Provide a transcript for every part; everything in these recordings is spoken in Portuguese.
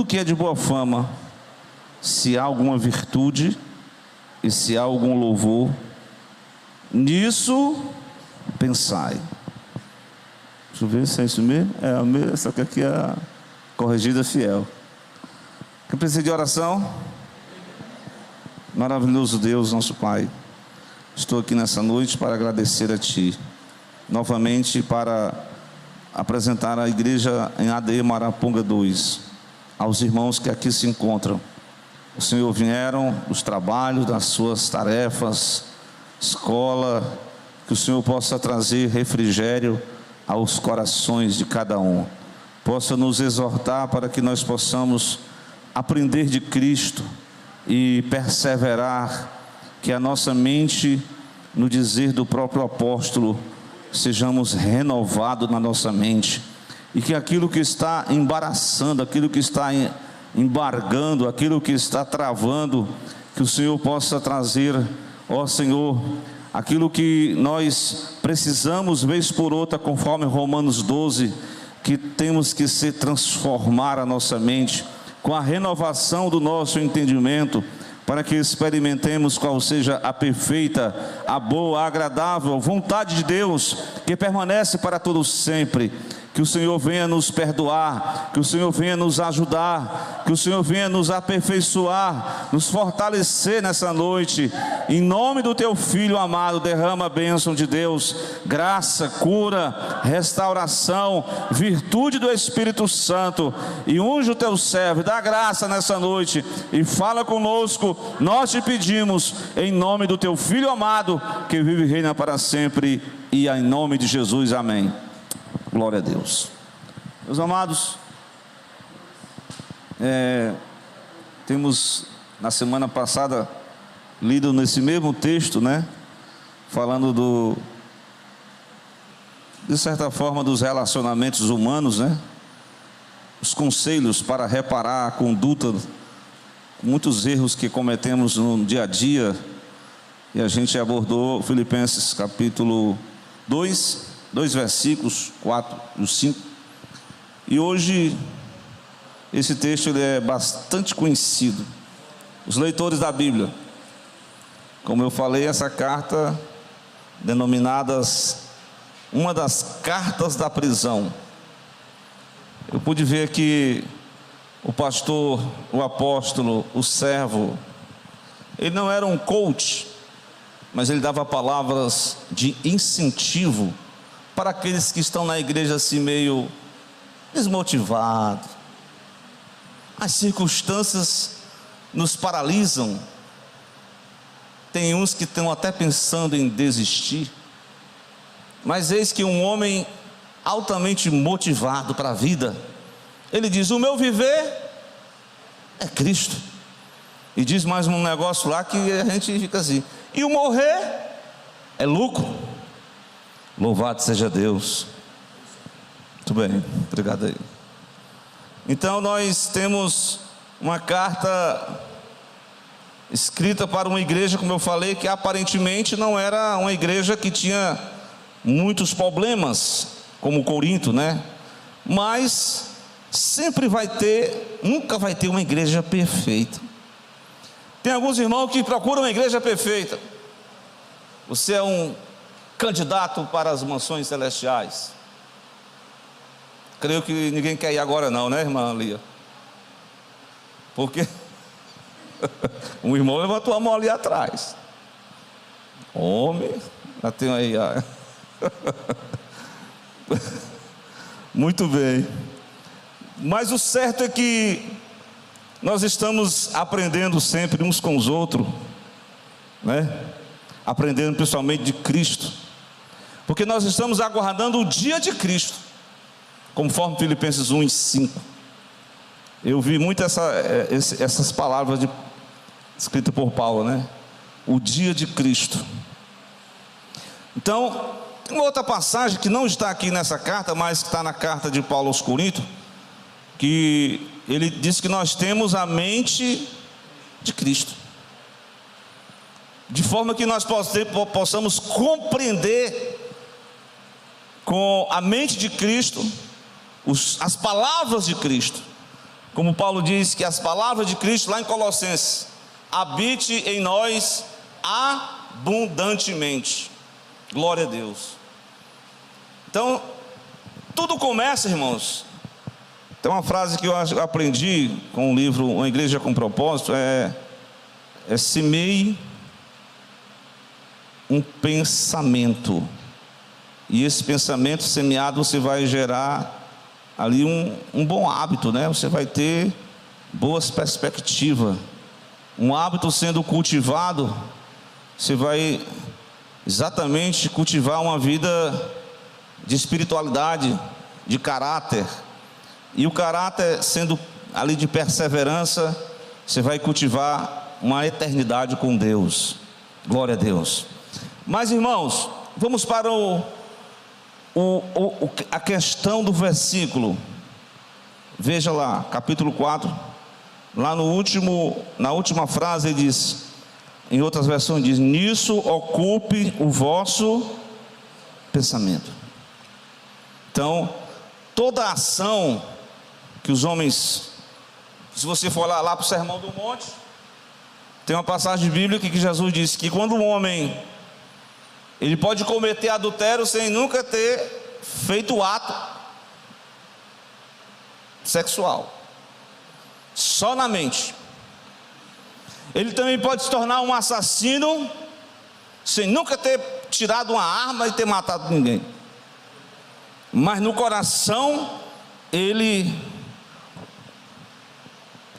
tudo que é de boa fama, se há alguma virtude e se há algum louvor, nisso pensai. Deixa eu ver se é isso mesmo. É a mesma, só que aqui é a corrigida fiel. Quem precisa de oração? Maravilhoso Deus, nosso Pai, estou aqui nessa noite para agradecer a Ti, novamente para apresentar a igreja em ADE Maraponga 2, aos irmãos que aqui se encontram. O Senhor vieram dos trabalhos, das suas tarefas, escola, que o Senhor possa trazer refrigério aos corações de cada um, possa nos exortar para que nós possamos aprender de Cristo e perseverar, que a nossa mente, no dizer do próprio apóstolo, sejamos renovados na nossa mente, e que aquilo que está embaraçando, aquilo que está embargando, aquilo que está travando, que o Senhor possa trazer, ó Senhor, aquilo que nós precisamos vez por outra, conforme Romanos 12, que temos que se transformar a nossa mente, com a renovação do nosso entendimento, para que experimentemos qual seja a perfeita, a boa, a agradável vontade de Deus, que permanece para todos sempre. Que o Senhor venha nos perdoar, que o Senhor venha nos ajudar, que o Senhor venha nos aperfeiçoar, nos fortalecer nessa noite. Em nome do Teu Filho amado, derrama a bênção de Deus, graça, cura, restauração, virtude do Espírito Santo, e unge o Teu servo, dá graça nessa noite, e fala conosco. Nós te pedimos, em nome do Teu Filho amado, que vive e reina para sempre, e em nome de Jesus, amém. Glória a Deus. Meus amados, temos na semana passada lido nesse mesmo texto, né, falando de certa forma dos relacionamentos humanos, né, os conselhos para reparar a conduta, muitos erros que cometemos no dia a dia, e a gente abordou Filipenses capítulo 2 versículos 4 e 5, e hoje esse texto ele é bastante conhecido. Os leitores da Bíblia, como eu falei, essa carta, denominadas uma das cartas da prisão, eu pude ver que o pastor, o apóstolo, o servo, ele não era um coach, mas ele dava palavras de incentivo para aqueles que estão na igreja assim meio desmotivados. As circunstâncias nos paralisam. Tem uns que estão até pensando em desistir. Mas eis que um homem altamente motivado para a vida, ele diz: o meu viver é Cristo. E diz mais um negócio lá que a gente fica assim: e o morrer é lucro. Louvado seja Deus. Muito bem, obrigado aí. Então nós temos uma carta escrita para uma igreja, como eu falei, que aparentemente não era uma igreja que tinha muitos problemas, como Corinto, né? Mas sempre vai ter, nunca vai ter uma igreja perfeita. Tem alguns irmãos que procuram uma igreja perfeita. Você é um candidato para as mansões celestiais. Creio que ninguém quer ir agora não, né, irmã Lia? Porque um irmão levantou a mão ali atrás. Homem, já tem aí. Muito bem. Mas o certo é que nós estamos aprendendo sempre uns com os outros, né? Aprendendo principalmente de Cristo, porque nós estamos aguardando o dia de Cristo, conforme Filipenses 1 e 5. Eu vi muito essas palavras escritas por Paulo, né? O dia de Cristo. Então, tem uma outra passagem que não está aqui nessa carta, mas que está na carta de Paulo aos Coríntios, que ele diz que nós temos a mente de Cristo, de forma que nós possamos compreender com a mente de Cristo as palavras de Cristo, como Paulo diz, que as palavras de Cristo lá em Colossenses habite em nós abundantemente. Glória a Deus. Então, tudo começa, irmãos. Tem uma frase que eu aprendi com o livro Uma Igreja com Propósito, semeie um pensamento, e esse pensamento semeado você vai gerar ali um bom hábito, né? Você vai ter boas perspectivas. Um hábito sendo cultivado, você vai exatamente cultivar uma vida de espiritualidade, de caráter, e o caráter sendo ali de perseverança, você vai cultivar uma eternidade com Deus. Glória a Deus. Mas, irmãos, vamos para a questão do versículo. Veja lá, capítulo 4, lá na última frase ele diz, em outras versões diz: nisso ocupe o vosso pensamento. Então, toda ação que os homens, se você for lá para o Sermão do Monte, tem uma passagem bíblica que Jesus disse que quando um homem, ele pode cometer adultério sem nunca ter feito o ato sexual, só na mente. Ele também pode se tornar um assassino sem nunca ter tirado uma arma e ter matado ninguém, mas no coração ele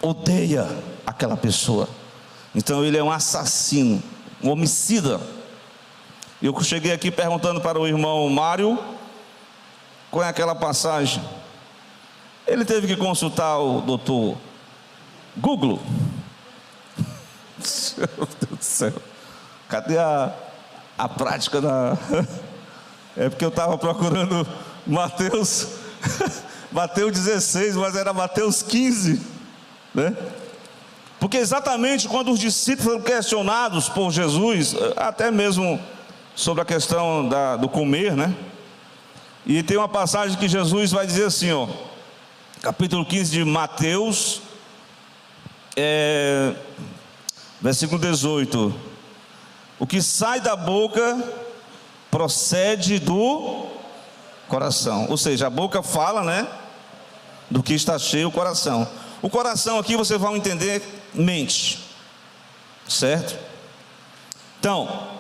odeia aquela pessoa. Então ele é um assassino, um homicida. Eu cheguei aqui perguntando para o irmão Mário qual é aquela passagem. Ele teve que consultar o doutor Google. Meu Deus do céu, cadê a prática da... É porque eu estava procurando Mateus 16, mas era Mateus 15, né? Porque exatamente quando os discípulos foram questionados por Jesus, até mesmo sobre a questão do comer, né? E tem uma passagem que Jesus vai dizer assim, ó, capítulo 15 de Mateus, versículo 18: o que sai da boca procede do coração. Ou seja, a boca fala, né, do que está cheio o coração. O coração aqui você vai entender mente, certo? Então,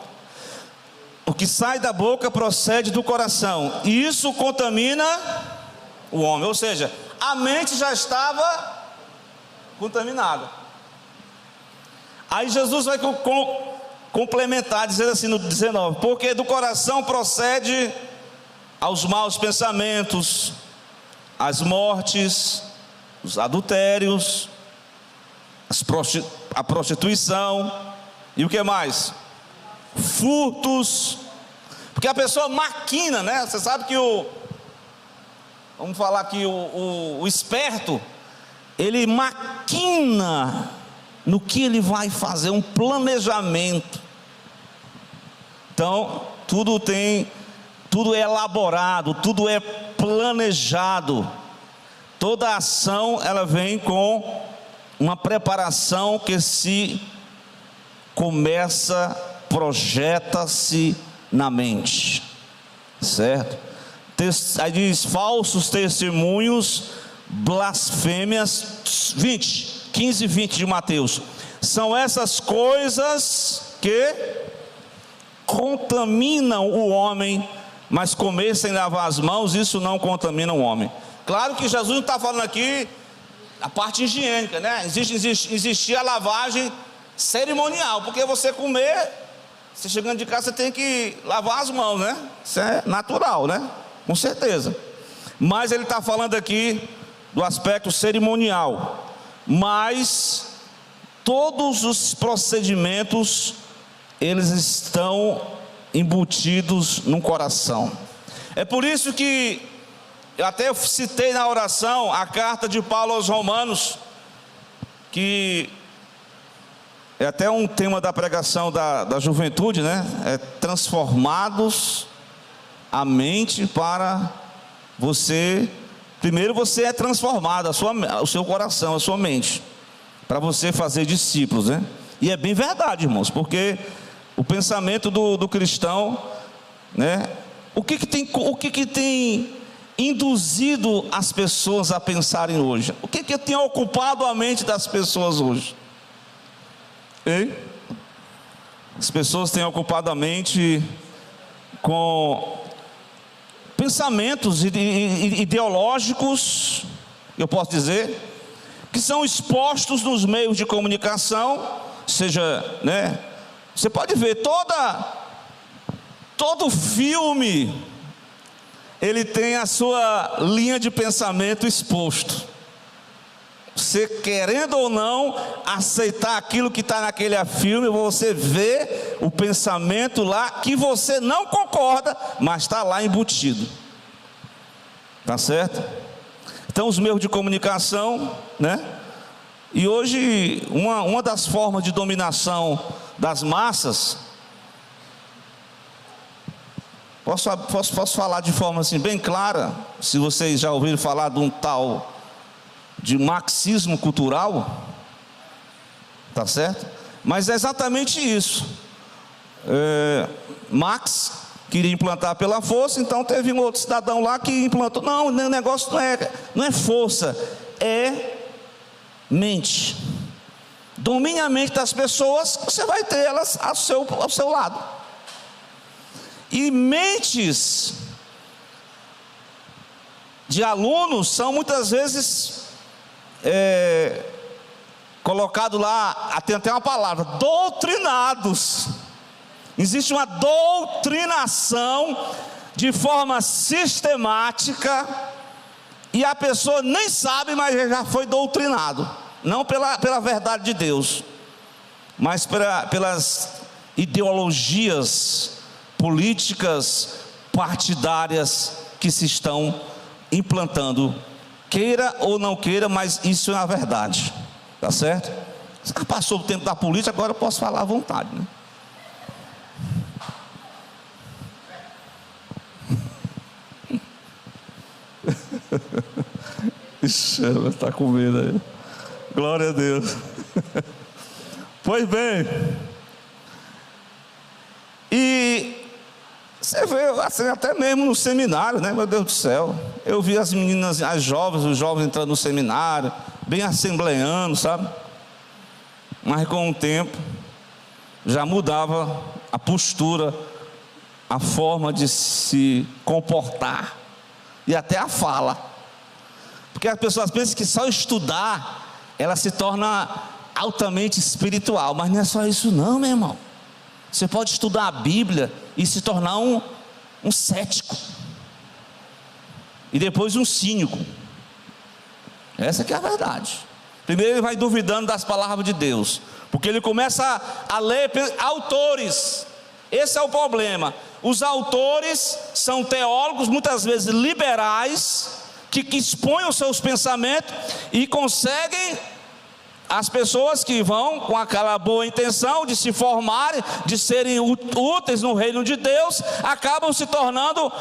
o que sai da boca procede do coração, e isso contamina o homem. Ou seja, a mente já estava contaminada. Aí Jesus vai complementar, dizendo assim no 19: porque do coração procede aos maus pensamentos, as mortes, os adultérios, a prostituição, e o que mais? Furtos. Porque a pessoa maquina, né? Você sabe que vamos falar que o esperto, ele maquina no que ele vai fazer, um planejamento. Então, tudo é elaborado, tudo é planejado. Toda ação, ela vem com uma preparação que se começa, projeta-se na mente, certo? Aí diz: falsos testemunhos, blasfêmias. 15 e 20 de Mateus. São essas coisas que contaminam o homem, mas comer sem lavar as mãos, isso não contamina o homem. Claro que Jesus não está falando aqui a parte higiênica, né? Existia a lavagem cerimonial, porque você comer, você chegando de casa, você tem que lavar as mãos, né? Isso é natural, né? Com certeza. Mas ele está falando aqui do aspecto cerimonial. Mas todos os procedimentos, eles estão embutidos no coração. É por isso que eu até citei na oração a carta de Paulo aos Romanos, que é até um tema da pregação da juventude, né? É transformados a mente para você Primeiro você é transformado, o seu coração, a sua mente, para você fazer discípulos, né? E é bem verdade, irmãos, porque o pensamento do cristão, né? O que tem induzido as pessoas a pensarem hoje? O que tem ocupado a mente das pessoas hoje? Hein? As pessoas têm ocupado a mente com pensamentos ideológicos, eu posso dizer, que são expostos nos meios de comunicação, seja, né? Você pode ver todo filme, ele tem a sua linha de pensamento exposto. Você querendo ou não aceitar aquilo que está naquele filme, você vê o pensamento lá que você não concorda, mas está lá embutido. Tá certo? Então os meios de comunicação, né? E hoje uma das formas de dominação das massas, posso falar de forma assim bem clara, se vocês já ouviram falar de um tal de marxismo cultural, tá certo? Mas é exatamente isso. Marx queria implantar pela força, então teve um outro cidadão lá que implantou. Não, o negócio não é força, é mente. Domine a mente das pessoas, você vai ter elas ao seu lado. E mentes de alunos são muitas vezes colocado lá, tem até uma palavra, doutrinados. Existe uma doutrinação de forma sistemática, e a pessoa nem sabe, mas já foi doutrinado, não pela verdade de Deus, mas pelas ideologias políticas partidárias que se estão implantando, queira ou não queira, mas isso é a verdade, tá certo? Já passou o tempo da política, agora eu posso falar à vontade, né? Ixi, está com medo aí. Glória a Deus. Pois bem, e você vê assim, até mesmo no seminário, né? Meu Deus do céu, eu vi as meninas, os jovens entrando no seminário, bem assembleando, sabe? Mas com o tempo já mudava a postura, a forma de se comportar e até a fala. Porque as pessoas pensam que só estudar ela se torna altamente espiritual, mas não é só isso não, meu irmão. Você pode estudar a Bíblia e se tornar um cético, e depois um cínico. Essa que é a verdade. Primeiro ele vai duvidando das palavras de Deus, porque ele começa a ler autores. Esse é o problema. Os autores são teólogos, muitas vezes liberais, que expõem os seus pensamentos e conseguem as pessoas que vão com aquela boa intenção de se formarem, de serem úteis no reino de Deus, acabam se tornando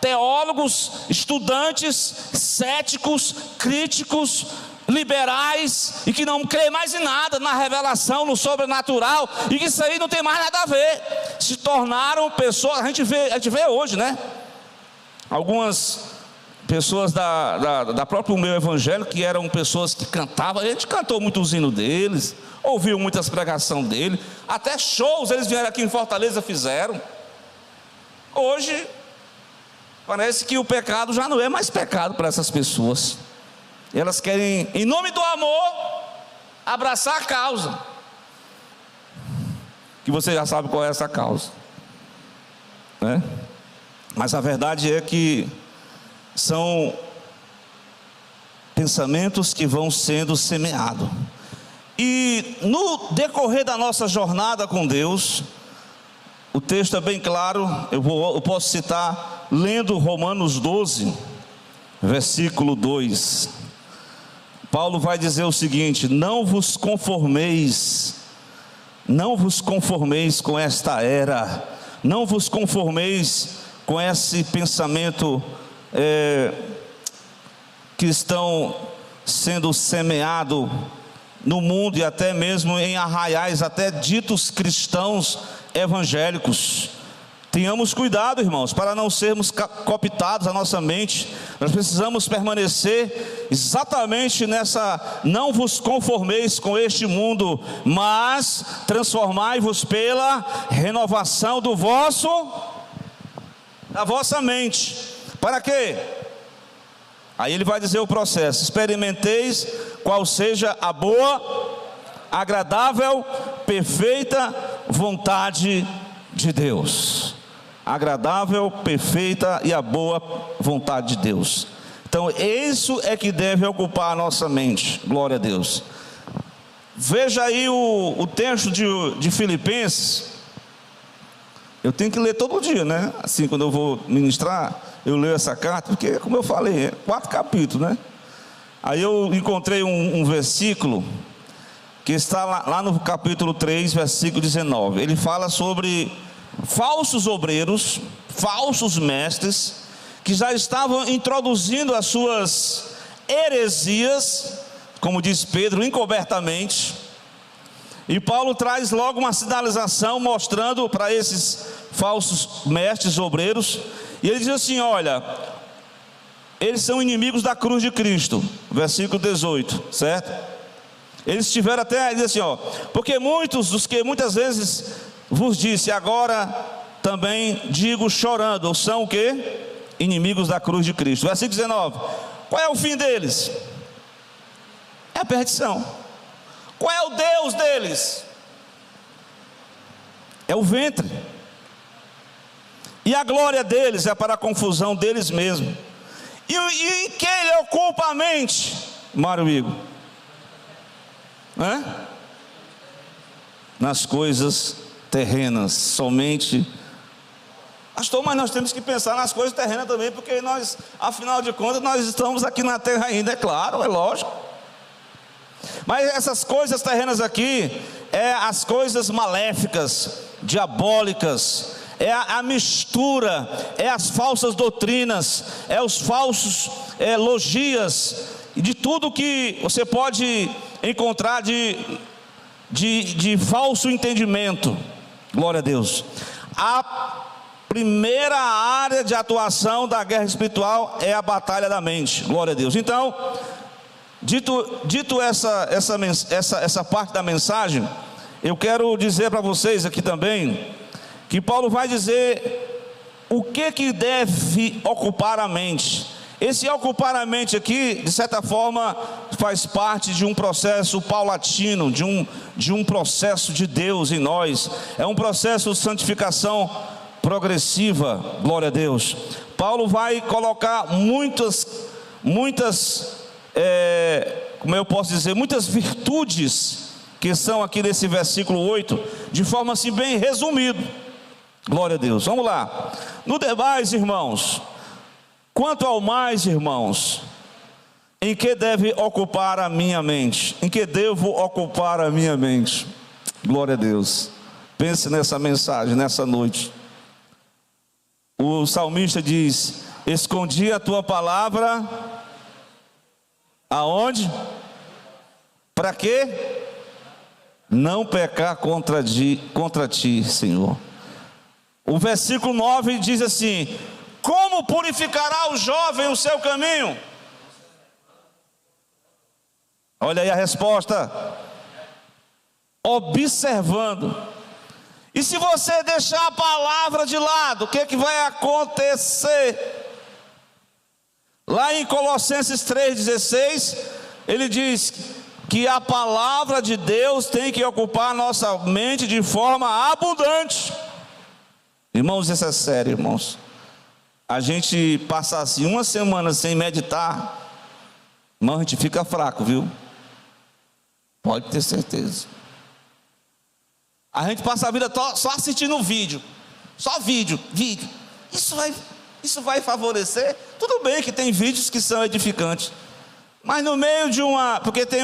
teólogos, estudantes, céticos, críticos, liberais, e que não creem mais em nada, na revelação, no sobrenatural, e que isso aí não tem mais nada a ver. Se tornaram pessoas, a gente vê hoje, né? Algumas pessoas da próprio meio evangélico, que eram pessoas que cantavam, a gente cantou muito os hinos deles, ouviu muitas pregações dele, até shows eles vieram aqui em Fortaleza, fizeram. Hoje parece que o pecado já não é mais pecado para essas pessoas. Elas querem, em nome do amor, abraçar a causa, que você já sabe qual é essa causa, né? Mas a verdade é que são pensamentos que vão sendo semeados, e no decorrer da nossa jornada com Deus, o texto é bem claro. Eu posso citar lendo Romanos 12, versículo 2. Paulo vai dizer o seguinte: não vos conformeis com esta era, não vos conformeis com esse pensamento que estão sendo semeados no mundo e até mesmo em arraiais, até ditos cristãos evangélicos. Tenhamos cuidado, irmãos, para não sermos cooptados a nossa mente. Nós precisamos permanecer exatamente nessa: não vos conformeis com este mundo, mas transformai-vos pela renovação da vossa mente. Para quê? Aí ele vai dizer o processo: experimenteis qual seja a boa, agradável, perfeita vontade de Deus. Agradável, perfeita e a boa vontade de Deus. Então isso é que deve ocupar a nossa mente. Glória a Deus. Veja aí o texto de Filipenses. Eu tenho que ler todo dia, né? Assim, quando eu vou ministrar, eu leio essa carta, porque, como eu falei, é 4 capítulos, né? Aí eu encontrei um versículo que está lá no capítulo 3, versículo 19. Ele fala sobre falsos obreiros, falsos mestres, que já estavam introduzindo as suas heresias, como diz Pedro, encobertamente. E Paulo traz logo uma sinalização mostrando para esses falsos mestres obreiros. E ele diz assim: olha, eles são inimigos da cruz de Cristo. Versículo 18, certo? Eles tiveram até, ele diz assim, ó: porque muitos dos que muitas vezes vos disse, agora também digo chorando, são o quê? Inimigos da cruz de Cristo. Versículo 19, qual é o fim deles? É a perdição. Qual é o Deus deles? É o ventre. E a glória deles é para a confusão deles mesmos. E em que ele ocupa a mente, Mário Igor? Nas coisas terrenas, somente. Pastor, mas nós temos que pensar nas coisas terrenas também, porque nós, afinal de contas, nós estamos aqui na terra ainda, é claro, é lógico. Mas essas coisas terrenas aqui, é as coisas maléficas, diabólicas, é a mistura, é as falsas doutrinas, é os falsos logias, de tudo que você pode encontrar de falso entendimento. Glória a Deus. A primeira área de atuação da guerra espiritual é a batalha da mente. Glória a Deus. Então, dito essa parte da mensagem, eu quero dizer para vocês aqui também, que Paulo vai dizer o que deve ocupar a mente. Esse ocupar a mente aqui, de certa forma, faz parte de um processo paulatino, de um processo de Deus em nós. É um processo de santificação progressiva, glória a Deus. Paulo vai colocar muitas como eu posso dizer, muitas virtudes que são aqui nesse versículo 8, de forma assim bem resumido. Glória a Deus. Vamos lá. No demais, irmãos, quanto ao mais, irmãos, em que deve ocupar a minha mente? Em que devo ocupar a minha mente? Glória a Deus. Pense nessa mensagem, nessa noite. O salmista diz: escondi a tua palavra aonde? Para quê? Não pecar contra ti, Senhor. O versículo 9 diz assim: como purificará o jovem o seu caminho? Olha aí a resposta: observando. E se você deixar a palavra de lado, o que vai acontecer? Lá em Colossenses 3,16, ele diz que a palavra de Deus tem que ocupar a nossa mente de forma abundante. Irmãos, isso é sério, irmãos. A gente passa assim uma semana sem meditar, irmão, a gente fica fraco, viu? Pode ter certeza. A gente passa a vida só assistindo vídeo. Só vídeo. Isso vai favorecer? Tudo bem que tem vídeos que são edificantes, mas no meio de porque tem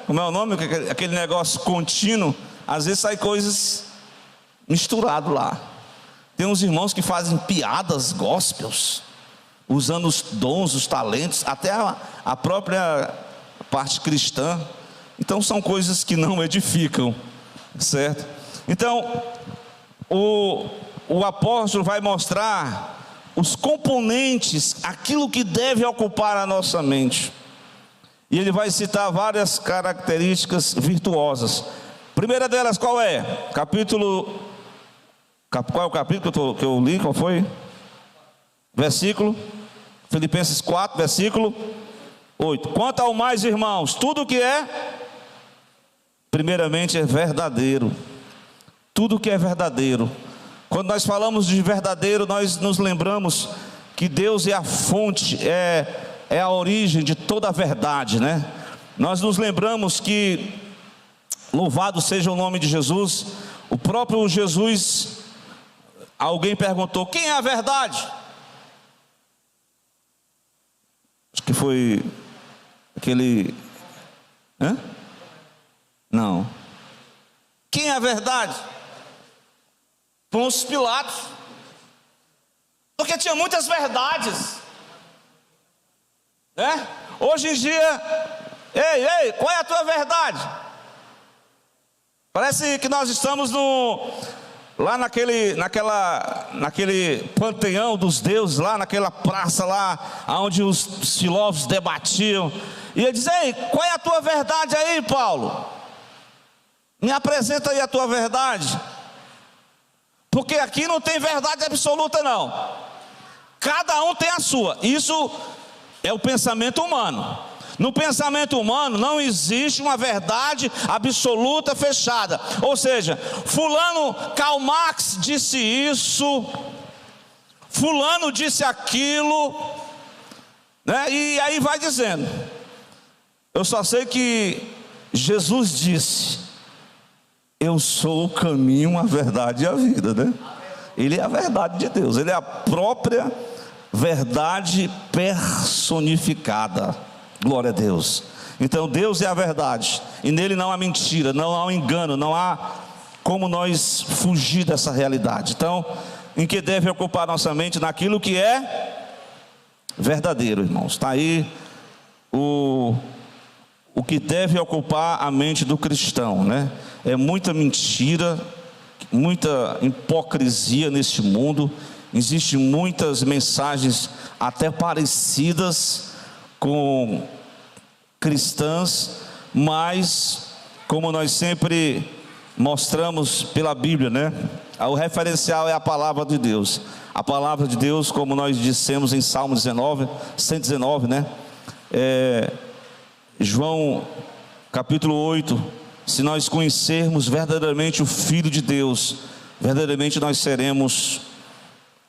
como é o nome? Aquele negócio contínuo, às vezes sai coisas misturadas lá. Tem uns irmãos que fazem piadas gospels, usando os dons, os talentos, até a própria parte cristã. Então são coisas que não edificam, certo? Então o apóstolo vai mostrar os componentes, aquilo que deve ocupar a nossa mente. E ele vai citar várias características virtuosas. Primeira delas qual é? Qual é o capítulo que eu li? Qual foi? Versículo Filipenses 4, versículo 8. Quanto ao mais, irmãos, tudo que é, primeiramente, é verdadeiro. Tudo que é verdadeiro. Quando nós falamos de verdadeiro, nós nos lembramos que Deus é a fonte, é a origem de toda a verdade, né? Nós nos lembramos que, louvado seja o nome de Jesus, o próprio Jesus, alguém perguntou: quem é a verdade? Acho que foi aquele... Não. Quem é a verdade? Pôncio Pilatos. Porque tinha muitas verdades, né? Hoje em dia, ei, qual é a tua verdade? Parece que nós estamos lá naquele panteão dos deuses, lá naquela praça lá, onde os filósofos debatiam. E ele diz: ei, qual é a tua verdade aí, Paulo? Me apresenta aí a tua verdade. Porque aqui não tem verdade absoluta não. Cada um tem a sua. Isso é o pensamento humano. No pensamento humano não existe uma verdade absoluta fechada. Ou seja, fulano, Karl Marx disse isso, fulano disse aquilo, né? E aí vai dizendo. Eu só sei que Jesus disse: eu sou o caminho, a verdade e a vida, né? Ele é a verdade de Deus, ele é a própria verdade personificada. Glória a Deus. Então Deus é a verdade, e nele não há mentira, não há engano, não há como nós fugir dessa realidade. Então, em que deve ocupar nossa mente? Naquilo que é verdadeiro, irmãos. Está aí o que deve ocupar a mente do cristão, né? É muita mentira, muita hipocrisia neste mundo. Existem muitas mensagens até parecidas com cristãs, mas como nós sempre mostramos pela Bíblia, né? O referencial é a palavra de Deus. A palavra de Deus, como nós dissemos em Salmo 119, né? João capítulo 8: se nós conhecermos verdadeiramente o Filho de Deus, verdadeiramente nós seremos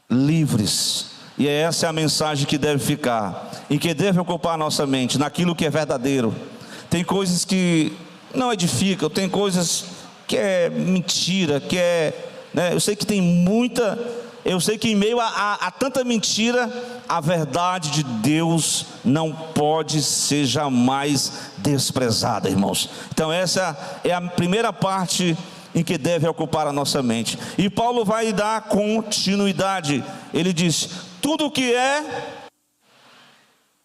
livres. E essa é a mensagem que deve ficar, e que deve ocupar a nossa mente, naquilo que é verdadeiro. Tem coisas que não edificam, tem coisas que é mentira, que é, né? Eu sei que tem muita, eu sei que em meio a tanta mentira, a verdade de Deus não pode ser jamais desprezada, irmãos. Então essa é a primeira parte em que deve ocupar a nossa mente. E Paulo vai dar continuidade. Ele diz: tudo que é...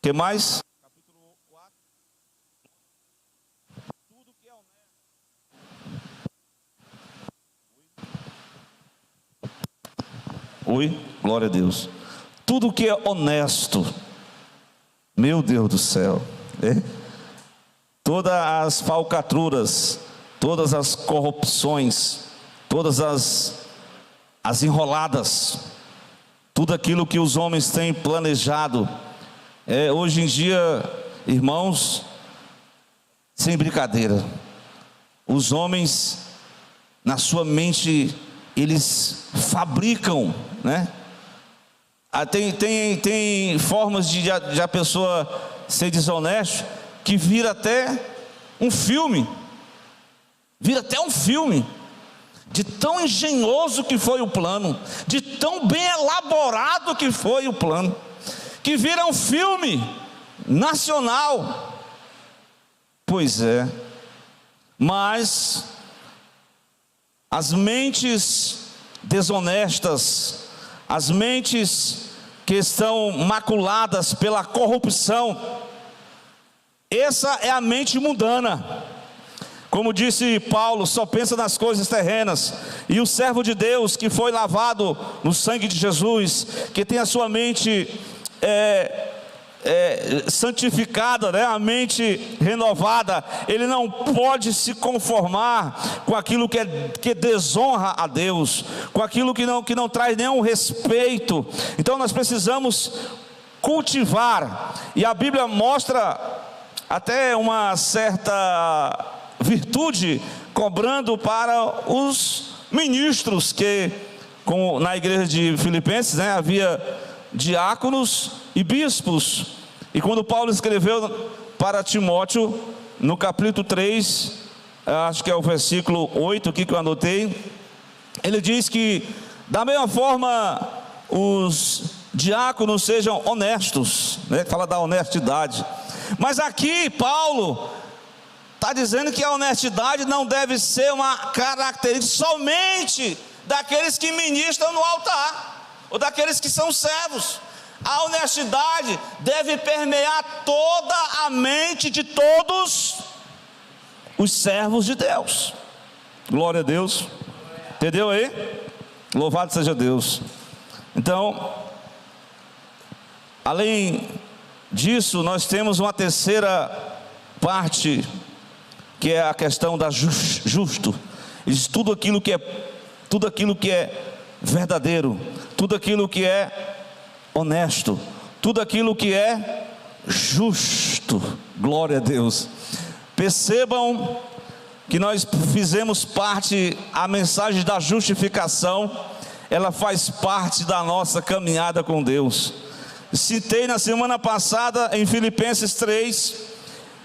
que mais? Capítulo 4. Tudo que é honesto. Oi, glória a Deus. Tudo que é honesto, meu Deus do céu, todas as falcatruas, todas as corrupções, todas as enroladas, tudo aquilo que os homens têm planejado, hoje em dia, irmãos, sem brincadeira, os homens, na sua mente, eles fabricam, né? Tem formas de a pessoa ser desonesta, que vira até um filme, de tão engenhoso que foi o plano, de tão bem elaborado que foi o plano, que vira um filme nacional. Pois é, mas as mentes desonestas, as mentes que estão maculadas pela corrupção. Essa é a mente mundana. Como disse Paulo, só pensa nas coisas terrenas. E o servo de Deus, que foi lavado no sangue de Jesus, que tem a sua mente santificada, né? A mente renovada, ele não pode se conformar com aquilo que desonra a Deus, com aquilo que não traz nenhum respeito. Então nós precisamos cultivar, e a Bíblia mostra até uma certa virtude cobrando para os ministros, que como na igreja de Filipenses, né, havia diáconos e bispos. E quando Paulo escreveu para Timóteo, no capítulo 3, acho que é o versículo 8 aqui que eu anotei, ele diz que da mesma forma os diáconos sejam honestos, né? Fala da honestidade. Mas aqui Paulo está dizendo que a honestidade não deve ser uma característica somente daqueles que ministram no altar, ou daqueles que são servos. A honestidade deve permear toda a mente de todos os servos de Deus. Glória a Deus. Entendeu aí? Louvado seja Deus. Então, além disso, nós temos uma terceira parte, que é a questão da justo. Diz tudo aquilo que é verdadeiro, tudo aquilo que é honesto, tudo aquilo que é justo. Glória a Deus. Percebam que nós fizemos parte, a mensagem da justificação, ela faz parte da nossa caminhada com Deus. Citei na semana passada em Filipenses 3,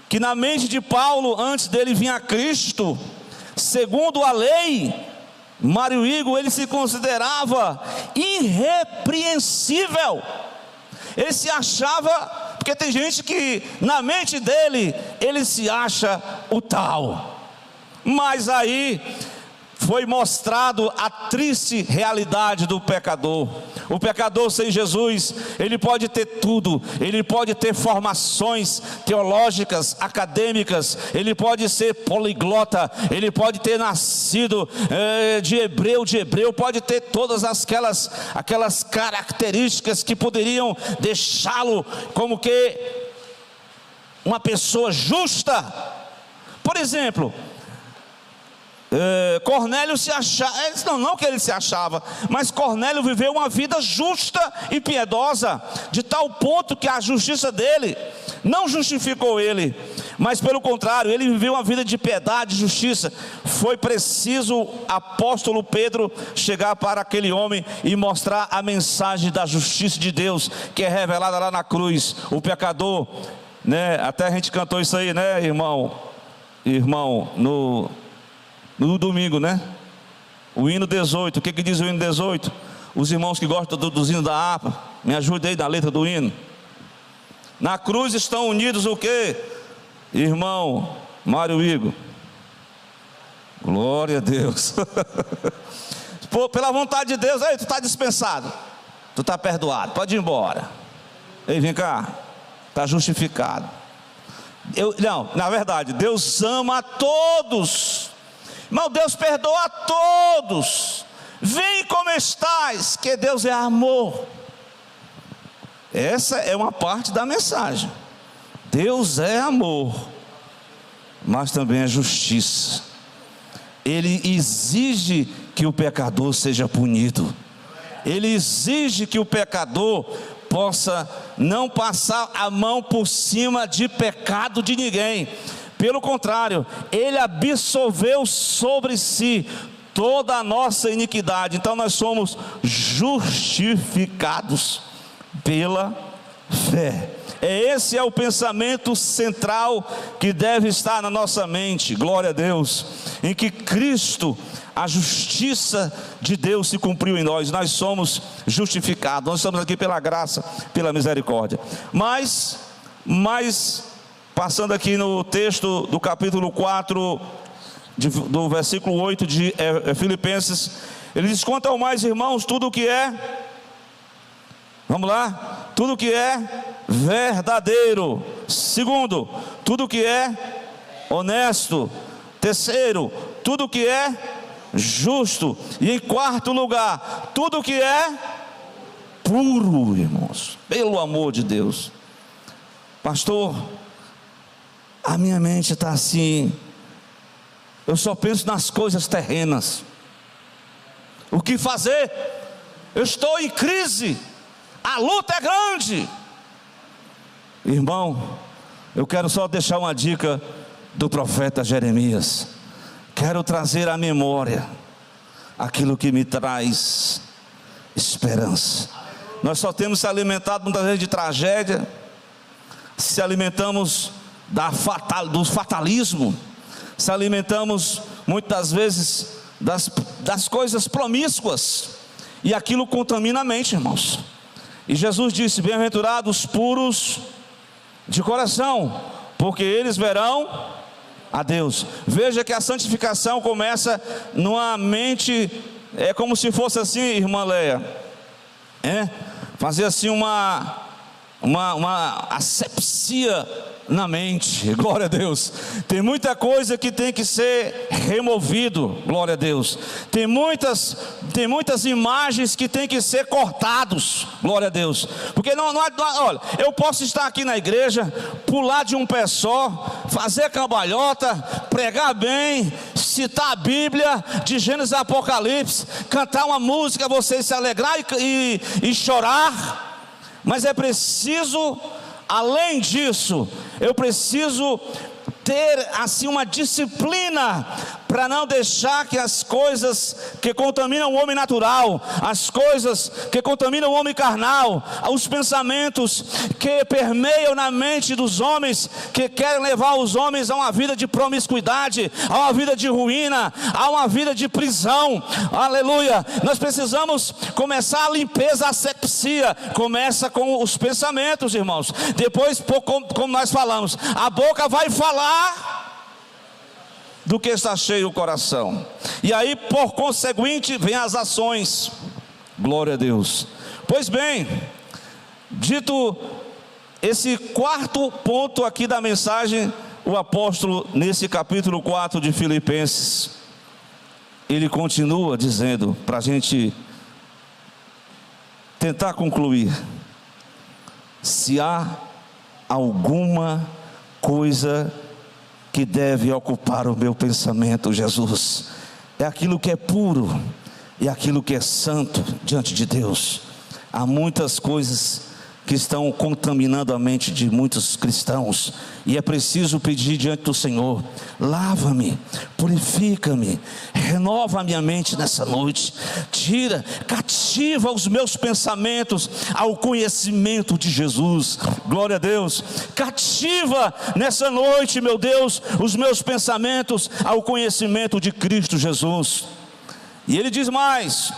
que na mente de Paulo, antes dele vir a Cristo, segundo a lei, Mário Igor, ele se considerava irrepreensível. Ele se achava, porque tem gente que na mente dele, ele se acha o tal. Mas aí foi mostrado a triste realidade do pecador. O pecador sem Jesus, ele pode ter tudo, ele pode ter formações teológicas, acadêmicas, ele pode ser poliglota, ele pode ter nascido de hebreu, pode ter todas aquelas características que poderiam deixá-lo como que uma pessoa justa. Por exemplo, Cornélio se achava, não que ele se achava, mas Cornélio viveu uma vida justa e piedosa, de tal ponto que a justiça dele não justificou ele, mas pelo contrário, ele viveu uma vida de piedade e justiça. Foi preciso apóstolo Pedro chegar para aquele homem e mostrar a mensagem da justiça de Deus, que é revelada lá na cruz. O pecador, né? Até a gente cantou isso aí, né, irmão, no domingo, né? O hino 18, o que diz o hino 18? Os irmãos que gostam dos hinos da harpa, me ajudem aí na letra do hino. Na cruz estão unidos o que? Irmão Mário Igor. Glória a Deus. Pô, pela vontade de Deus, aí tu está dispensado, tu está perdoado, pode ir embora. Ei, vem cá, está justificado. Não, na verdade, Deus ama a todos. Mas Deus perdoa a todos. Vem como estás, que Deus é amor. Essa é uma parte da mensagem. Deus é amor, mas também é justiça. Ele exige que o pecador seja punido. Ele exige que o pecador possa não passar a mão por cima de pecado de ninguém. Pelo contrário, ele absolveu sobre si toda a nossa iniquidade. Então nós somos justificados pela fé. Esse é o pensamento central que deve estar na nossa mente. Glória a Deus. Em que Cristo, a justiça de Deus se cumpriu em nós. Nós somos justificados. Nós estamos aqui pela graça, pela misericórdia. Mas passando aqui no texto do capítulo 4, do versículo 8 de Filipenses, ele diz: quanto ao mais, irmãos, tudo o que é Vamos lá? Tudo que é verdadeiro. Segundo, tudo que é honesto. Terceiro, tudo que é justo. E em quarto lugar, tudo que é puro, irmãos. Pelo amor de Deus. Pastor, a minha mente está assim, eu só penso nas coisas terrenas. O que fazer? Eu estou em crise, a luta é grande. Irmão, eu quero só deixar uma dica do profeta Jeremias. Quero trazer à memória aquilo que me traz esperança. Nós só temos se alimentado muitas vezes de tragédia, se alimentamos do fatalismo, se alimentamos muitas vezes das coisas promíscuas, e aquilo contamina a mente, irmãos. E Jesus disse: bem-aventurados os puros de coração, porque eles verão a Deus. Veja que a santificação começa numa mente, é como se fosse assim, irmã Leia, fazer assim uma asepsia na mente. Glória a Deus. Tem muita coisa que tem que ser removido. Glória a Deus. Tem muitas imagens que tem que ser cortados. Glória a Deus. Porque olha, eu posso estar aqui na igreja, pular de um pé só, fazer cambalhota, pregar bem, citar a Bíblia de Gênesis a Apocalipse, cantar uma música, vocês se alegrar e chorar. Mas é preciso, além disso, eu preciso ter assim uma disciplina para não deixar que as coisas que contaminam o homem natural, as coisas que contaminam o homem carnal, os pensamentos que permeiam na mente dos homens, que querem levar os homens a uma vida de promiscuidade, a uma vida de ruína, a uma vida de prisão. Aleluia. Nós precisamos começar a limpeza, a asepsia. Começa com os pensamentos, irmãos. Depois, como nós falamos, a boca vai falar do que está cheio o coração, e aí por conseguinte vem as ações. Glória a Deus. Pois bem, dito esse quarto ponto aqui da mensagem, o apóstolo nesse capítulo 4 de Filipenses, ele continua dizendo, para a gente tentar concluir: se há alguma coisa que deve ocupar o meu pensamento, Jesus, é aquilo que é puro e aquilo que é santo diante de Deus. Há muitas coisas que estão contaminando a mente de muitos cristãos, e é preciso pedir diante do Senhor: lava-me, purifica-me, renova a minha mente nessa noite, cativa os meus pensamentos ao conhecimento de Jesus. Glória a Deus. Cativa nessa noite, meu Deus, os meus pensamentos ao conhecimento de Cristo Jesus. E ele diz mais: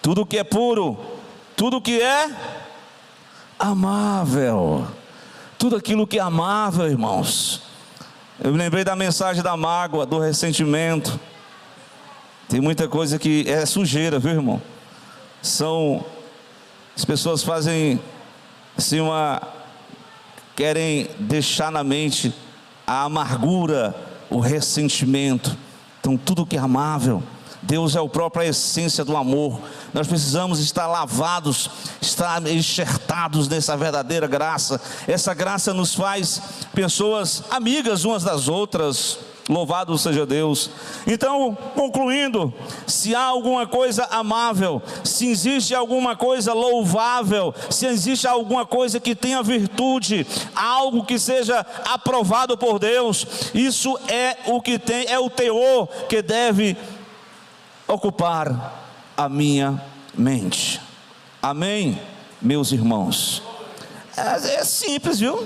tudo que é puro, tudo que é amável, tudo aquilo que é amável, irmãos. Eu me lembrei da mensagem da mágoa, do ressentimento. Tem muita coisa que é sujeira, viu, irmão? As pessoas fazem assim querem deixar na mente a amargura, o ressentimento. Então tudo que é amável, Deus é a própria essência do amor. Nós precisamos estar lavados, estar enxertados nessa verdadeira graça. Essa graça nos faz pessoas amigas umas das outras. Louvado seja Deus. Então, concluindo, se há alguma coisa amável, se existe alguma coisa louvável, se existe alguma coisa que tenha virtude, algo que seja aprovado por Deus, isso é o que tem, é o teor que deve ocupar a minha mente. Amém, meus irmãos? É simples, viu?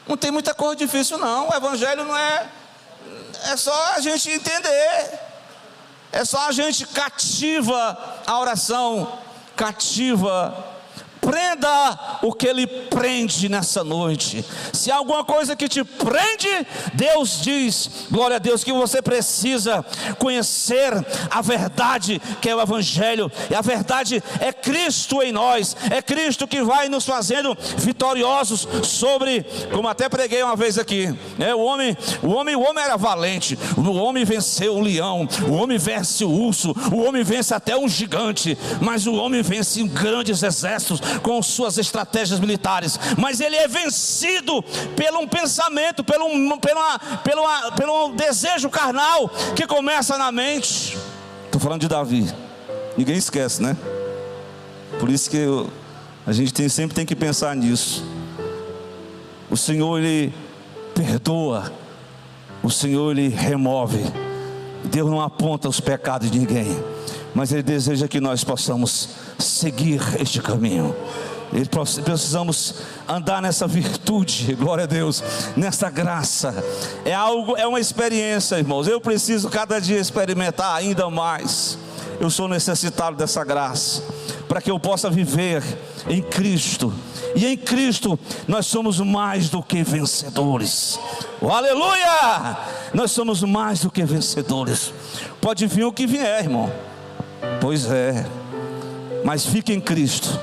Não tem muita coisa difícil não. O evangelho não é só a gente entender, é só a gente cativa a oração, cativa, prenda o que lhe prende nessa noite. Se há alguma coisa que te prende, Deus diz, glória a Deus, que você precisa conhecer a verdade, que é o Evangelho. E a verdade é Cristo em nós, é Cristo que vai nos fazendo vitoriosos sobre, como até preguei uma vez aqui, né? O homem era valente, o homem venceu o leão, o homem vence o urso, o homem vence até um gigante, mas o homem vence grandes exércitos com suas estratégias militares. Mas ele é vencido pelo um pensamento, pelo um desejo carnal que começa na mente. Estou falando de Davi, ninguém esquece, né? Por isso que a gente sempre tem que pensar nisso. O Senhor, Ele perdoa, o Senhor, Ele remove. Deus não aponta os pecados de ninguém, mas Ele deseja que nós possamos seguir este caminho. Precisamos andar nessa virtude, glória a Deus, nessa graça. É uma experiência, irmãos. Eu preciso cada dia experimentar ainda mais. Eu sou necessitado dessa graça, para que eu possa viver em Cristo. E em Cristo nós somos mais do que vencedores. Oh, aleluia! Nós somos mais do que vencedores. Pode vir o que vier, irmão. Pois é, mas fique em Cristo,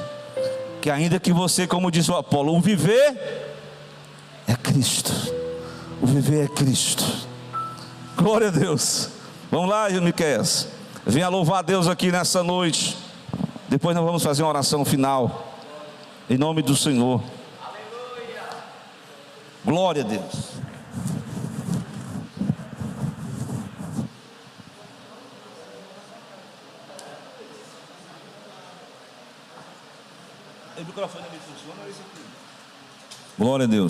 que ainda que você, como diz o Apolo, o viver é Cristo. O viver é Cristo. Glória a Deus. Vamos lá, Miqueias. Venha louvar a Deus aqui nessa noite. Depois nós vamos fazer uma oração final, em nome do Senhor. Aleluia. Glória a Deus. O microfone me funciona, é esse aqui. Glória a Deus.